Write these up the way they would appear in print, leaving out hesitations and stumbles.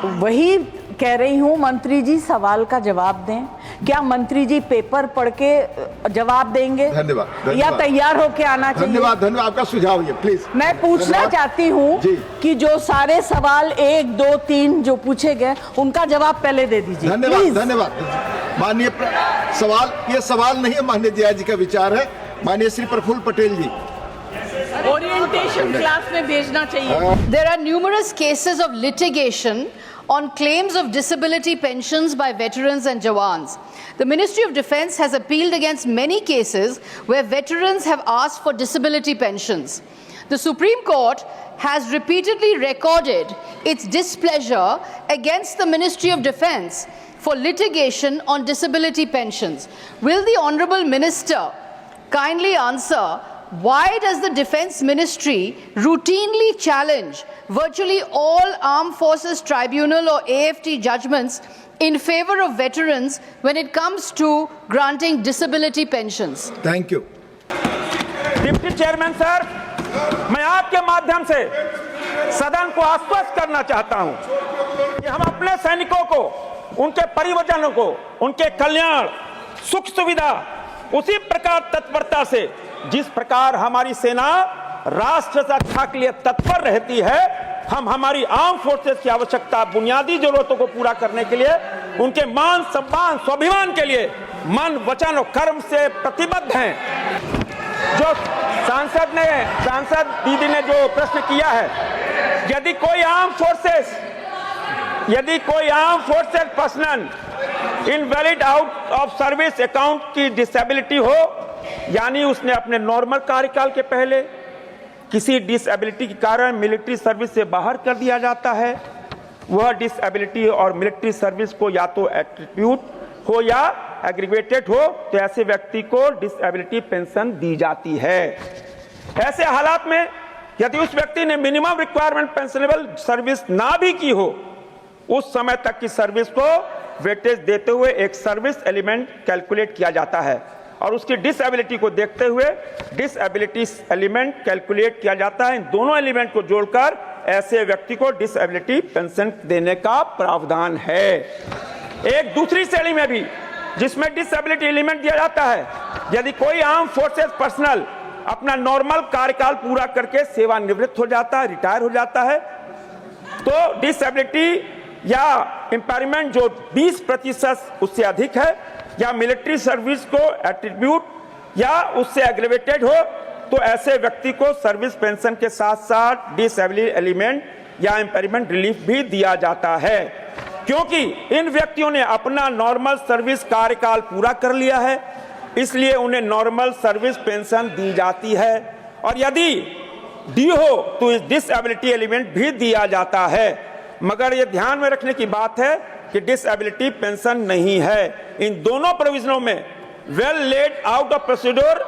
वही कह रही हूँ, मंत्री जी सवाल का जवाब दें। क्या मंत्री जी पेपर पढ़ के जवाब देंगे? धन्यवाद। या तैयार होके आना चाहिए? धन्यवाद। आपका सुझाव ये प्लीज। मैं पूछना चाहती हूँ कि जो सारे सवाल 1, 2, 3 जो पूछे गए उनका जवाब पहले दे दीजिए। धन्यवाद। माननीय ये सवाल नहीं है, माननीय जया जी का विचार है। माननीय श्री प्रफुल्ल पटेल जी, ओरिएंटेशन क्लास में भेजना चाहिए। There are numerous cases of litigation on claims of disability pensions by veterans and jawans. The Ministry of Defence has appealed against many cases where veterans have asked for disability pensions. The Supreme Court has repeatedly recorded its displeasure against the Ministry of Defence for litigation on disability pensions. Will the Honourable Minister kindly answer, why does the Defence Ministry routinely challenge virtually all Armed Forces Tribunal or AFT judgments in favour of veterans when it comes to granting disability pensions? Thank you. Deputy chairman sir, मैं आपके माध्यम से सदन को आश्वस्त करना चाहता हूं कि हम अपने सैनिकों को, उनके परिवारजनों को, उनके कल्याण, सुख सुविधा उसी प्रकार तत्परता से जिस प्रकार हमारी सेना राष्ट्र रक्षा के लिए तत्पर रहती है, हम हमारी आर्म फोर्सेस की आवश्यकता, बुनियादी जरूरतों को पूरा करने के लिए, उनके मान सम्मान स्वाभिमान के लिए मन, वचन और कर्म से प्रतिबद्ध हैं। जो सांसद दीदी ने जो प्रश्न किया है, यदि कोई arm forces personal invalid out of service account की डिसेबिलिटी हो, यानी उसने अपने नॉर्मल कार्यकाल के पहले किसी डिसेबिलिटी के कारण मिलिट्री सर्विस से बाहर कर दिया जाता है, वह डिसेबिलिटी और मिलिट्री सर्विस को या तो एट्रीब्यूट हो या एग्रीगेटेड हो, तो ऐसे व्यक्ति को डिसेबिलिटी पेंशन दी जाती है। ऐसे हालात में यदि उस व्यक्ति ने मिनिमम रिक्वायरमेंट पेंशनेबल सर्विस ना भी की हो, उस समय तक की सर्विस को वेटेज देते हुए एक सर्विस एलिमेंट कैलकुलेट किया जाता है और उसकी डिसेबिलिटी को देखते हुए डिसेबिलिटी एलिमेंट कैलकुलेट किया जाता है। इन दोनों एलिमेंट को जोड़कर ऐसे व्यक्ति को डिसेबिलिटी पेंशन देने का प्रावधान है। एक दूसरी श्रेणी में भी जिसमें डिसेबिलिटी एलिमेंट दिया जाता है, यदि कोई आर्म फोर्सेस पर्सनल अपना नॉर्मल कार्यकाल पूरा करके सेवानिवृत्त हो जाता है, रिटायर हो जाता है, तो डिसेबिलिटी या इम्पेयरमेंट जो 20% उससे अधिक है, या मिलिट्री सर्विस को एट्रीब्यूट या उससे एग्रेवेटेड हो, तो ऐसे व्यक्ति को सर्विस पेंशन के साथ साथ डिसेबिलिटी एलिमेंट या इम्पेयरमेंट रिलीफ भी दिया जाता है, क्योंकि इन व्यक्तियों ने अपना नॉर्मल सर्विस कार्यकाल पूरा कर लिया है, इसलिए उन्हें नॉर्मल सर्विस पेंशन दी जाती है। और यदि दी हो तो इस डिसेबिलिटी एलिमेंट भी दिया जाता है, मगर यह ध्यान में रखने की बात है कि डिसेबिलिटी पेंशन नहीं है। इन दोनों प्रोविजनों में well laid out of procedure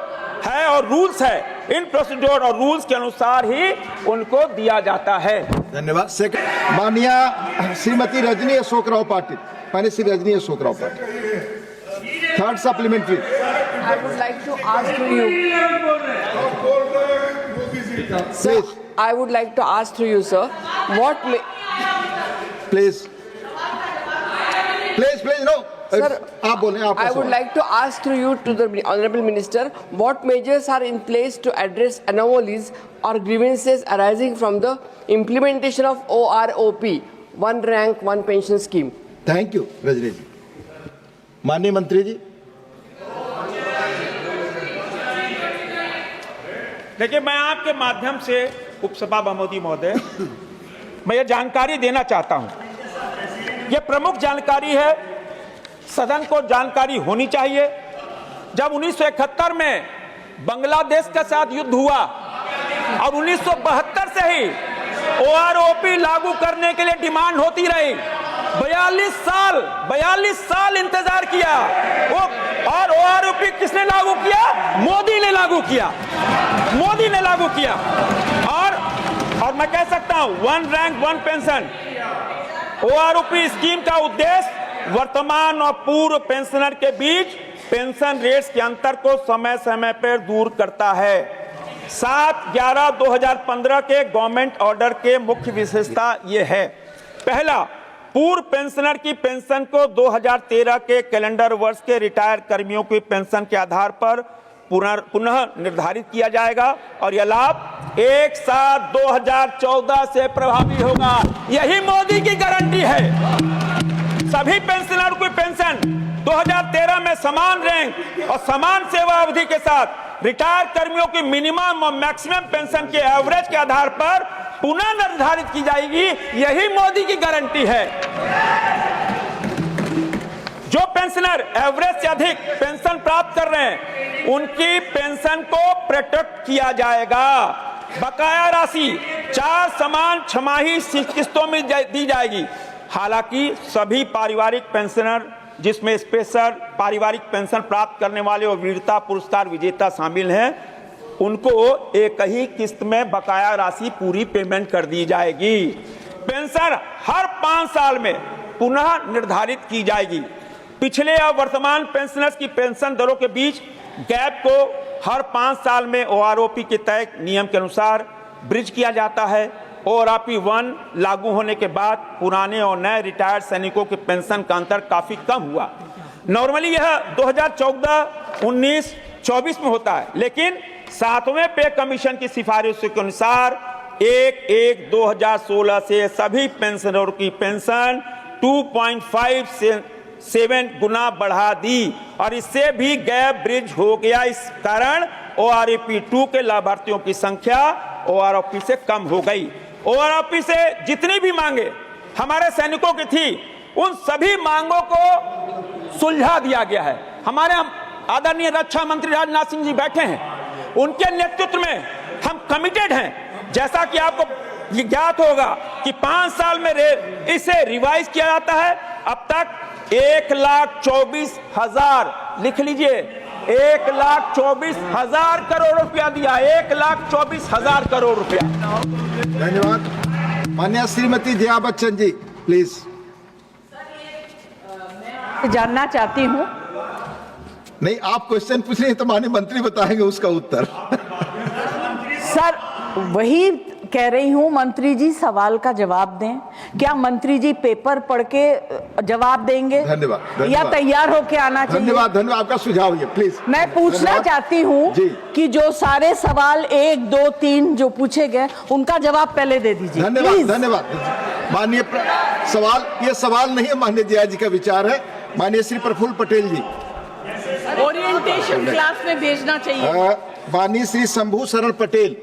है और रूल्स है, इन प्रोसीड्योर और रूल्स के अनुसार ही उनको दिया जाता है। धन्यवाद। सेकंड, माननीय श्रीमती रजनी अशोक राव पाटिल, माननीय Shri Rajni Ashok Rao Patil. Third supplementary. I would like to ask to you. Sir, I would like to ask to you, sir, what may... Please, no. Sir, आप बोलें, आप I would like to ask to you, to the Honorable Minister, what measures are in place to address anomalies or grievances arising from the implementation of OROP, one rank, one pension scheme? Thank you Rajni ji. माननीय मंत्री जी। देखिए, मैं आपके माध्यम से उपसभापति महोदय, मैं ये जानकारी देना चाहता हूं, ये प्रमुख जानकारी है, सदन को जानकारी होनी चाहिए। जब 1971 में बांग्लादेश के साथ युद्ध हुआ और 1972 से ही OROP लागू करने के लिए डिमांड होती रही, 42 साल इंतजार किया वो, और OROP किसने लागू किया? मोदी ने लागू किया। और मैं कह सकता हूं, one rank one pension OROP scheme का उद्देश्य वर्तमान और पूर्व पेंशनर के बीच पेंशन रेट्स के अंतर को समय समय पर दूर करता है। 7/11/2015 के गवर्नमेंट ऑर्डर के मुख्य विशेषता ये है। पहला, पूर्व पेंशनर की पेंशन को 2013 के कैलेंडर वर्ष के रिटायर कर्मियों की पेंशन के आधार पर पुनः निर्धारित किया जाएगा और यह लाभ 1/7/2014 से प्रभावी होगा। यही मोदी की गारंटी है। सभी पेंशनर की पेंशन 2013 में समान रैंक और समान सेवा अवधि के साथ रिटायर कर्मियों की मिनिमम और मैक्सिमम पेंशन के एवरेज के आधार पर पुनः निर्धारित की जाएगी। यही मोदी की गारंटी है। जो पेंशनर एवरेज से अधिक पेंशन प्राप्त कर रहे हैं उनकी पेंशन को प्रोटेक्ट किया जाएगा। बकाया राशि 4 समान छमाही किस्तों में दी जाएगी। हालांकि सभी पारिवारिक पेंशनर जिसमें स्पेशल पारिवारिक पेंशन प्राप्त करने वाले और वीरता पुरस्कार विजेता शामिल हैं उनको एक ही किस्त में बकाया राशि पूरी पेमेंट कर दी जाएगी। पेंशन हर 5 साल में पुनः निर्धारित की जाएगी। पिछले और वर्तमान पेंशनर्स की पेंशन दरों के बीच गैप को हर 5 साल में OROP के तय नियम के अनुसार ब्रिज किया जाता है। OROP 1 लागू होने के बाद पुराने और नए रिटायर्ड सैनिकों के पेंशन का अंतर काफी कम हुआ। नॉर्मली यह 2014, 19, 24 में होता है, लेकिन 7वें पे कमीशन की सिफारिशों के अनुसार 1/1/2016 से सभी पेंशनरों की पेंशन 2.57 गुना बढ़ा दी और इससे भी गैप ब्रिज हो गया। इस कारण OROP 2 के लाभार्थियों की संख्या OROP से कम हो गई। OROP से जितनी भी मांगे हमारे सैनिकों की थी उन सभी मांगों को सुलझा दिया गया है। हमारे आदरणीय रक्षा मंत्री राजनाथ सिंह जी बैठे हैं, उनके नेतृत्व में हम कमिटेड हैं। जैसा कि आपको ज्ञात होगा कि 5 साल में इसे रिवाइज किया जाता है। अब तक 1,24,000 लिख लीजिए 1,24,000 करोड़ रुपया दिया। 1,24,000 करोड़ रुपया। धन्यवाद। माननीय श्रीमती जया बच्चन जी प्लीज। जानना चाहती हूँ। नहीं, आप क्वेश्चन पूछ रहे हैं तो माननीय मंत्री बताएंगे उसका उत्तर। सर वही कह रही हूँ, मंत्री जी सवाल का जवाब दें। क्या मंत्री जी पेपर पढ़ के जवाब देंगे? धन्यवाद, या तैयार होके आना चाहिए? धन्यवाद। आपका सुझाव ये प्लीज। मैं पूछना चाहती हूँ कि जो सारे सवाल 1, 2, 3 जो पूछे गए उनका जवाब पहले दे दीजिए। धन्यवाद। माननीय सवाल, ये सवाल नहीं है, माननीय जया जी का विचार है। माननीय श्री प्रफुल्ल पटेल जी। ओरिएंटेशन क्लास में भेजना चाहिए। माननीय श्री शंभू सरल पटेल।